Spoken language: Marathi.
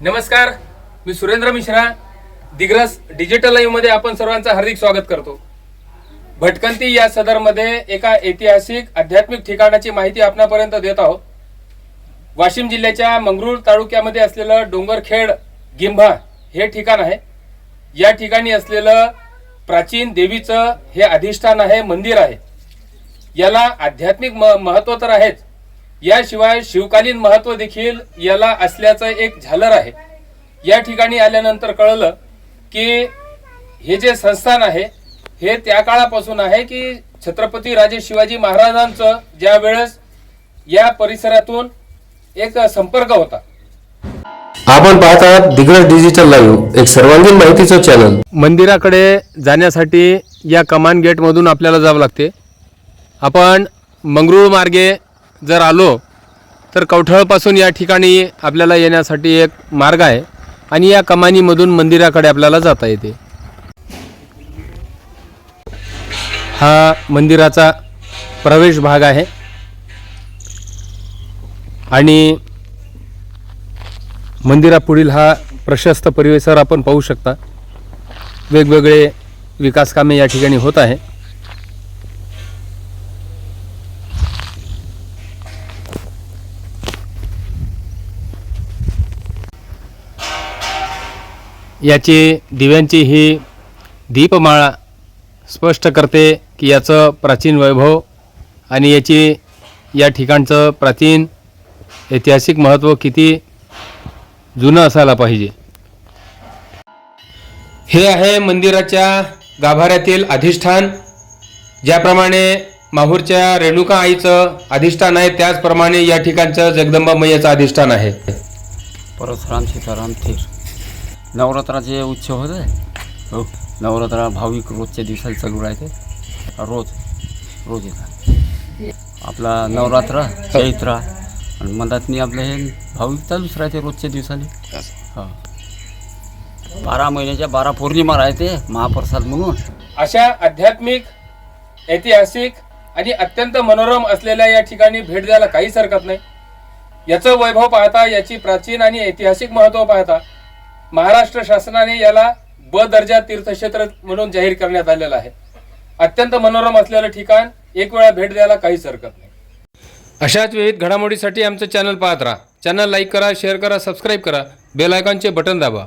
नमस्कार, मी सुरेंद्र मिश्रा. दिग्रस डिजिटल लाईव्ह मध्ये आपण सर्वांचं हार्दिक स्वागत करतो. भटकंती या सदरमध्ये एका ऐतिहासिक आध्यात्मिक ठिकाणाची माहिती आपणापर्यंत देत आहोत. वाशिम जिल्ह्याच्या मंगरूळ तालुक्यामध्ये असलेलं डोंगरखेड गिंभा हे ठिकाण आहे. या ठिकाणी असलेलं प्राचीन देवीचं हे अधिष्ठान आहे, मंदिर आहे. याला आध्यात्मिक महत्त्व तर आहेच, याशिवाय शिवकालीन महत्त्व देखील याला असल्याचं एक झालर आहे. या ठिकाणी आल्यानंतर कळलं की हे जे संस्थान आहे हे त्या काळापासून आहे की छत्रपती राजे शिवाजी महाराजांचं ज्या वेळेस या परिसरातून एक संपर्क होता. आपण पाहत आहात दिग्रस डिजिटल लाईव्ह, एक सर्वांगीण माहितीचं चॅनल. मंदिराकडे जाण्यासाठी या कमान गेट मधून आपल्याला जावं लागते. आपण मंगरूळ मार्गे जर आलो तर कवठळपासून या ठिकाणी आपल्याला येण्यासाठी एक मार्ग आहे आणि या कमानीमधून मंदिराकडे आपल्याला जाता येते. हा मंदिराचा प्रवेश भाग आहे आणि मंदिरापुढील हा प्रशस्त परिसर आपण पाहू शकता. वेगवेगळे विकास कामे या ठिकाणी होत आहे. याची दिव्यांची ही दीपमाळा स्पष्ट करते की याचं प्राचीन वैभव आणि याची या ठिकाणचं प्राचीन ऐतिहासिक महत्त्व किती जुनं असायला पाहिजे. हे आहे मंदिराच्या गाभाऱ्यातील अधिष्ठान. ज्याप्रमाणे माहूरच्या रेणुका आईचं अधिष्ठान आहे त्याचप्रमाणे या ठिकाणचं जगदंबा मैयाचं अधिष्ठान आहे. परशुराम सीताराम थीर नवरात्राचे उत्सव होते. हो, नवरात्रा भाविक रोजच्या दिवसाला चालू राहते. रोज येतात. आपला नवरात्र चैत्र आणि मधातनी आपलं हे भाविक चालूच राहते रोजच्या दिवसाने. हो, 12 महिन्याच्या 12 पौर्णिमा राहते महाप्रसाद म्हणून. अशा आध्यात्मिक, ऐतिहासिक आणि अत्यंत मनोरम असलेल्या या ठिकाणी भेट द्यायला काहीच हरकत नाही. याचं वैभव पाहता, याची प्राचीन आणि ऐतिहासिक महत्त्व पाहता महाराष्ट्र शासनाने याला ब दर्जा तीर्थक्षेत्र म्हणून जाहीर करण्यात आलेलं आहे. अत्यंत मनोरम असलेलं ठिकाण, एक वेळा भेट द्यायला काहीच हरकत नाही. अशाच विविध घडामोडीसाठी आमचं चॅनल पाहत राहा. चॅनल लाईक करा, शेअर करा, सबस्क्राईब करा, बेल आयकॉनचे बटन दाबा.